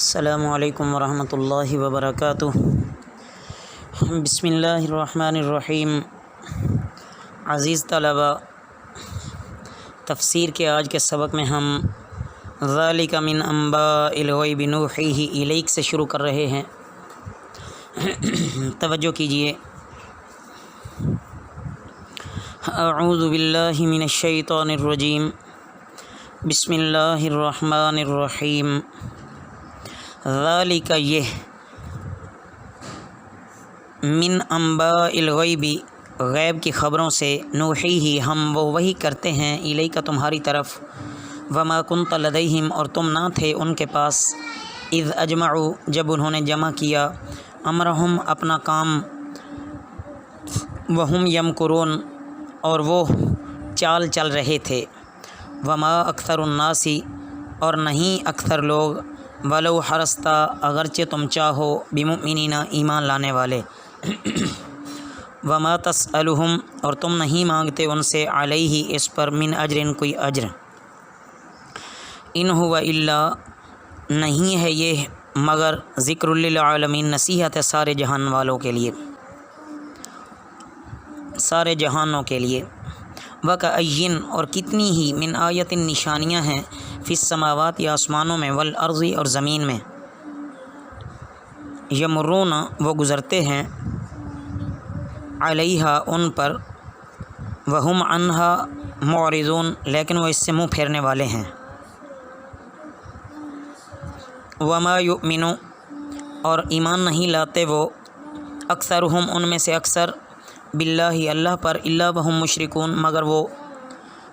السلام علیکم ورحمۃ اللہ وبرکاتہ۔ بسم اللہ الرحمن الرحیم۔ عزیز طلباء، تفسیر کے آج کے سبق میں ہم ذالک من انباء الغیب نوحیہ الیک سے شروع کر رہے ہیں۔ توجہ کیجیے۔ اعوذ باللہ من الشیطان الرجیم، بسم اللہ الرحمن الرحیم۔ ذالک یہ، من انباء الغیب غیب کی خبروں سے، نوحی ہی ہم وہ وحی کرتے ہیں، الیک تمہاری طرف، وما کنت لدیہم اور تم نہ تھے ان کے پاس، اذ اجمعوا جب انہوں نے جمع کیا، امرہم اپنا کام، وہم یمکرون اور وہ چال چل رہے تھے، وما اکثر الناس اور نہیں اکثر لوگ، ولو حرستا اگرچہ تم چاہو، بمؤمنین ایمان لانے والے، وما تسألہم اور تم نہیں مانگتے ان سے، علیہ اس پر، من اجر کوئی اجر، ان ہوا الا نہیں ہے یہ مگر، ذکر للعالمین نصیحت ہے سارے جہان والوں کے لیے، سارے جہانوں کے لیے، وکأین اور کتنی ہی، من آیت نشانیاں ہیں، فی السماوات یا آسمانوں میں، والارض اور زمین میں، یمرون وہ گزرتے ہیں، علیہا ان پر، وہم عنہا معرضون لیکن وہ اس سے منہ پھیرنے والے ہیں، وما یؤمن اور ایمان نہیں لاتے وہ، اکثرہم ان میں سے اکثر، باللہ اللہ پر، الا وہم مشرکون مگر وہ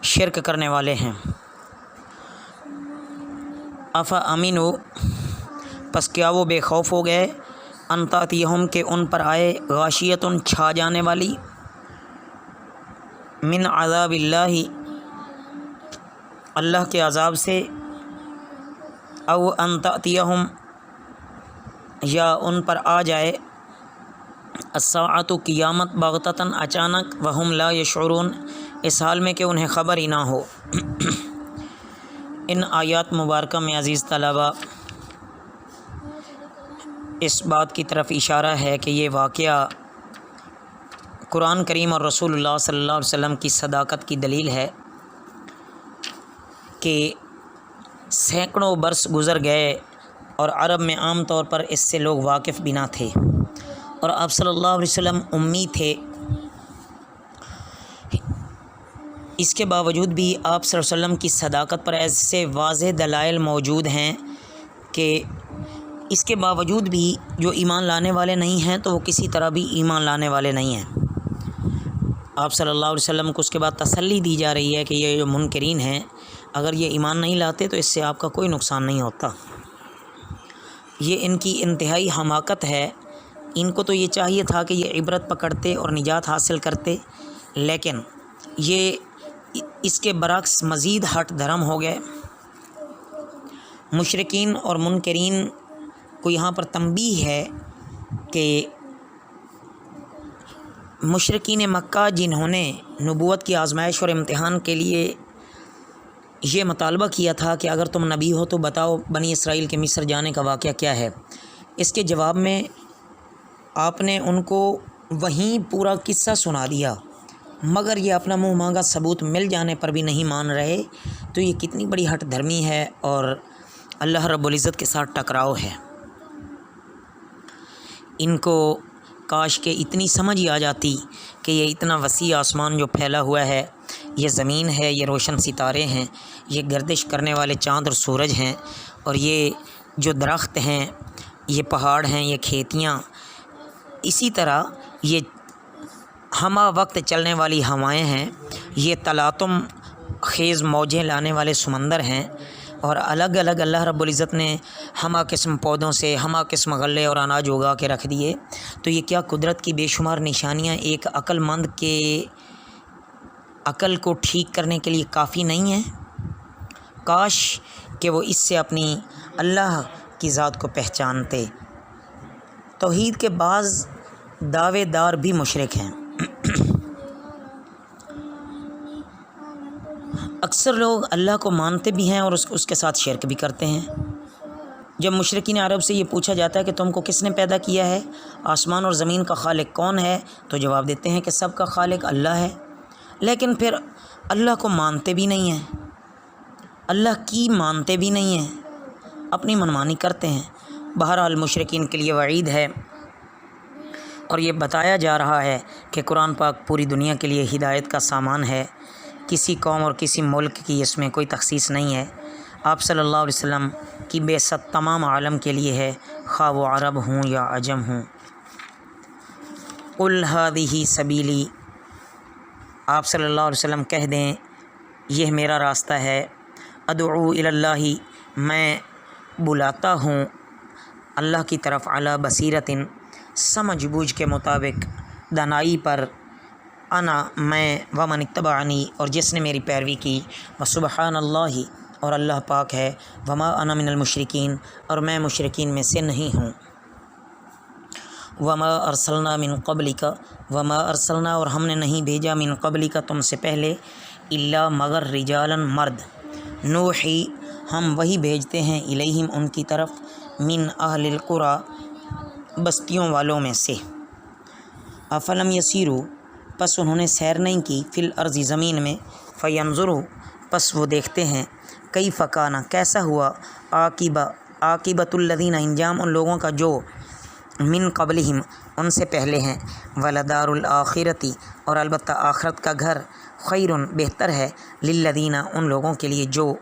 شرک کرنے والے ہیں، افامنوا پس کیا وہ بے خوف ہو گئے، ان تأتیہم کہ ان پر آئے، غاشیۃ چھا جانے والی، من عذاب اللہ اللہ کے عذاب سے، او ان تأتیہم یا ان پر آ جائے، الساعۃ قیامت، بغتۃ اچانک، وہم لا یشعرون اس حال میں کہ انہیں خبر ہی نہ ہو۔ ان آیات مبارکہ میں عزیز طلباء اس بات کی طرف اشارہ ہے کہ یہ واقعہ قرآن کریم اور رسول اللہ صلی اللہ علیہ وسلم کی صداقت کی دلیل ہے کہ سینکڑوں برس گزر گئے اور عرب میں عام طور پر اس سے لوگ واقف بھی نہ تھے، اور آپ صلی اللہ علیہ وسلم امی تھے، اس کے باوجود بھی آپ صلی اللہ علیہ وسلم کی صداقت پر ایسے واضح دلائل موجود ہیں کہ اس کے باوجود بھی جو ایمان لانے والے نہیں ہیں تو وہ کسی طرح بھی ایمان لانے والے نہیں ہیں۔ آپ صلی اللہ علیہ وسلم کو اس کے بعد تسلی دی جا رہی ہے کہ یہ جو منکرین ہیں اگر یہ ایمان نہیں لاتے تو اس سے آپ کا کوئی نقصان نہیں ہوتا۔ یہ ان کی انتہائی حماقت ہے، ان کو تو یہ چاہیے تھا کہ یہ عبرت پکڑتے اور نجات حاصل کرتے، لیکن یہ اس کے برعکس مزید ہٹ دھرم ہو گئے۔ مشرکین اور منکرین کو یہاں پر تنبیہ ہے کہ مشرکین مکہ جنہوں نے نبوت کی آزمائش اور امتحان کے لیے یہ مطالبہ کیا تھا کہ اگر تم نبی ہو تو بتاؤ بنی اسرائیل کے مصر جانے کا واقعہ کیا ہے، اس کے جواب میں آپ نے ان کو وہیں پورا قصہ سنا دیا، مگر یہ اپنا منہ مانگا ثبوت مل جانے پر بھی نہیں مان رہے، تو یہ کتنی بڑی ہٹ دھرمی ہے اور اللہ رب العزت کے ساتھ ٹکراؤ ہے۔ ان کو کاش کہ اتنی سمجھ ہی آ جاتی کہ یہ اتنا وسیع آسمان جو پھیلا ہوا ہے، یہ زمین ہے، یہ روشن ستارے ہیں، یہ گردش کرنے والے چاند اور سورج ہیں، اور یہ جو درخت ہیں، یہ پہاڑ ہیں، یہ کھیتیاں، اسی طرح یہ ہمہ وقت چلنے والی ہوائیں ہیں، یہ تلاطم خیز موجیں لانے والے سمندر ہیں، اور الگ الگ اللہ رب العزت نے ہمہ قسم پودوں سے ہمہ قسم غلے اور اناج اگا کے رکھ دیے، تو یہ کیا قدرت کی بے شمار نشانیاں ایک عقل مند کے عقل کو ٹھیک کرنے کے لیے کافی نہیں ہیں؟ کاش کہ وہ اس سے اپنی اللہ کی ذات کو پہچانتے۔ توحید کے بعض دعوے دار بھی مشرک ہیں، اکثر لوگ اللہ کو مانتے بھی ہیں اور اس کے ساتھ شرک بھی کرتے ہیں۔ جب مشرکین عرب سے یہ پوچھا جاتا ہے کہ تم کو کس نے پیدا کیا ہے، آسمان اور زمین کا خالق کون ہے، تو جواب دیتے ہیں کہ سب کا خالق اللہ ہے، لیکن پھر اللہ کو مانتے بھی نہیں ہیں، اللہ کی مانتے بھی نہیں ہیں، اپنی منمانی کرتے ہیں۔ بہرحال مشرکین کے لیے وعید ہے، اور یہ بتایا جا رہا ہے کہ قرآن پاک پوری دنیا کے لیے ہدایت کا سامان ہے، کسی قوم اور کسی ملک کی اس میں کوئی تخصیص نہیں ہے۔ آپ صلی اللہ علیہ وسلم کی بعثت تمام عالم کے لیے ہے، خواہ وہ عرب ہوں یا عجم ہوں۔ قل ھذہ سبیلی، آپ صلی اللہ علیہ وسلم کہہ دیں یہ میرا راستہ ہے، ادعو الی اللہ، میں بلاتا ہوں اللہ کی طرف، علی بصیرۃ، سمجھ بوجھ کے مطابق، دانائی پر، انا میں، ومن اتبعنی اور جس نے میری پیروی کی، وسبحان اللہ اور اللہ پاک ہے، وما انا من المشرکین اور میں مشرکین میں سے نہیں ہوں، وما ارسلنا من قبلک، وما ارسلنا اور ہم نے نہیں بھیجا، من قبلک تم سے پہلے، الا مگر رجالا مرد، نوحی ہم وہی بھیجتے ہیں، الیہم ان کی طرف، من اہل القری بستیوں والوں میں سے، افلم یسیروا پس انہوں نے سیر نہیں کی، فی الارض زمین میں، فینظروا پس وہ دیکھتے ہیں، کیف کان کیسا ہوا، عاقبۃ الذین انجام ان لوگوں کا جو من قبلہم ان سے پہلے ہیں، ولدار الآخرۃ اور البتہ آخرت کا گھر، خیر بہتر ہے، للذین ان لوگوں کے لیے جو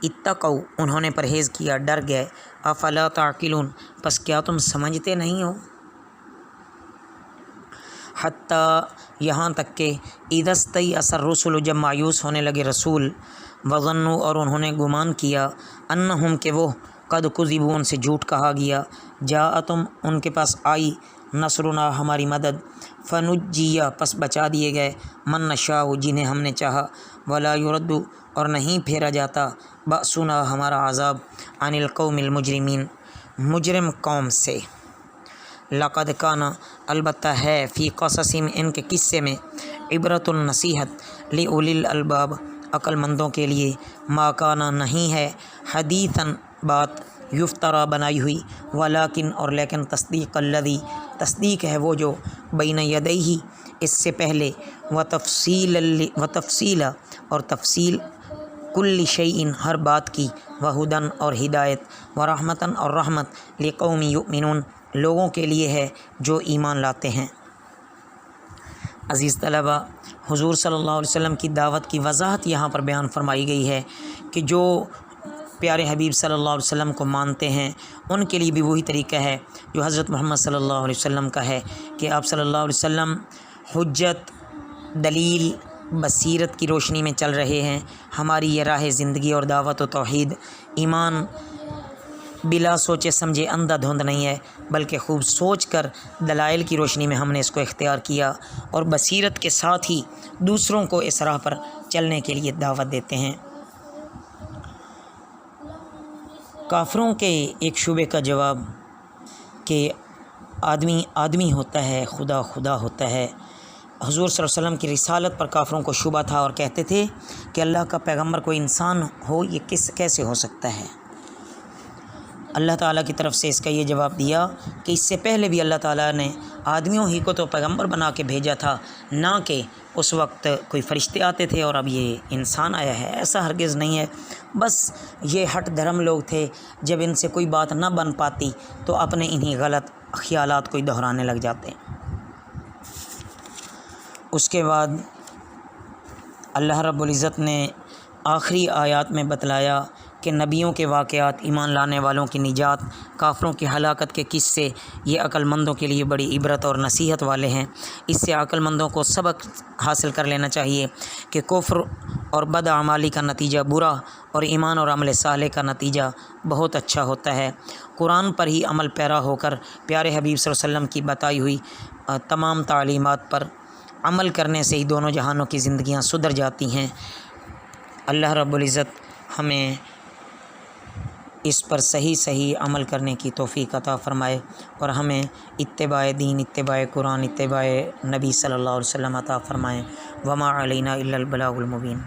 اتقوا انہوں نے پرہیز کیا، ڈر گئے، افلا تعقلون پس کیا تم سمجھتے نہیں ہو، حتیٰ یہاں تک کہ اذا استیأس الرسل جب مایوس ہونے لگے رسول، وظنوا اور انہوں نے گمان کیا، انہم کہ وہ، قد کذبوا ان سے جھوٹ کہا گیا، جاءتم ان کے پاس آئی، نصرنا ہماری مدد، فنجیہ پس بچا دیے گئے، من نشاء جنہیں ہم نے چاہا، ولا یرد اور نہیں پھیرا جاتا، بأسنا ہمارا عذاب، عن القوم المجرمین مجرم قوم سے، لقد کان البتہ ہے، فی قصصہم ان کے قصے میں، عبرۃ النصیحت، لأولی الالباب عقل مندوں کے لیے، ما کانا نہیں ہے، حدیثاً بات، یفترا بنائی ہوئی، ولیکن اور لیکن، تصدیق الذی تصدیق ہے وہ جو، بین یدیہ اس سے پہلے، وتفصیل اور تفصیل، کل شیء ہر بات کی، وہدن اور ہدایت، ورحمتاً اور رحمت، لقوم یؤمنون لوگوں کے لیے ہے جو ایمان لاتے ہیں۔ عزیز طلبہ، حضور صلی اللہ علیہ وسلم کی دعوت کی وضاحت یہاں پر بیان فرمائی گئی ہے کہ جو پیارے حبیب صلی اللہ علیہ وسلم کو مانتے ہیں ان کے لیے بھی وہی طریقہ ہے جو حضرت محمد صلی اللہ علیہ وسلم کا ہے، کہ آپ صلی اللہ علیہ وسلم حجت، دلیل، بصیرت کی روشنی میں چل رہے ہیں۔ ہماری یہ راہ زندگی اور دعوت و توحید، ایمان بلا سوچے سمجھے اندھا دھند نہیں ہے، بلکہ خوب سوچ کر دلائل کی روشنی میں ہم نے اس کو اختیار کیا، اور بصیرت کے ساتھ ہی دوسروں کو اس راہ پر چلنے کے لیے دعوت دیتے ہیں۔ کافروں کے ایک شبے کا جواب کہ آدمی آدمی ہوتا ہے، خدا خدا ہوتا ہے، حضور صلی اللہ علیہ وسلم کی رسالت پر کافروں کو شبہ تھا، اور کہتے تھے کہ اللہ کا پیغمبر کوئی انسان ہو، یہ کیسے ہو سکتا ہے؟ اللہ تعالیٰ کی طرف سے اس کا یہ جواب دیا کہ اس سے پہلے بھی اللہ تعالیٰ نے آدمیوں ہی کو تو پیغمبر بنا کے بھیجا تھا، نہ کہ اس وقت کوئی فرشتے آتے تھے اور اب یہ انسان آیا ہے، ایسا ہرگز نہیں ہے۔ بس یہ ہٹ دھرم لوگ تھے، جب ان سے کوئی بات نہ بن پاتی تو اپنے انہی غلط خیالات کو ہی دہرانے لگ جاتے۔ اس کے بعد اللہ رب العزت نے آخری آیات میں بتلایا کہ نبیوں کے واقعات، ایمان لانے والوں کی نجات، کافروں کی ہلاکت کے قصے، یہ عقل مندوں کے لیے بڑی عبرت اور نصیحت والے ہیں۔ اس سے عقل مندوں کو سبق حاصل کر لینا چاہیے کہ کفر اور بد اعمالی کا نتیجہ برا، اور ایمان اور عمل صالح کا نتیجہ بہت اچھا ہوتا ہے۔ قرآن پر ہی عمل پیرا ہو کر پیارے حبیب صلی اللہ علیہ وسلم کی بتائی ہوئی تمام تعلیمات پر عمل کرنے سے ہی دونوں جہانوں کی زندگیاں سدھر جاتی ہیں۔ اللہ رب العزت ہمیں اس پر صحیح عمل کرنے کی توفیق عطا فرمائے، اور ہمیں اتباع دین، اتباع قرآن، اتباع نبی صلی اللہ علیہ وسلم عطا فرمائے۔ وما علینا الا البلاغ المبین۔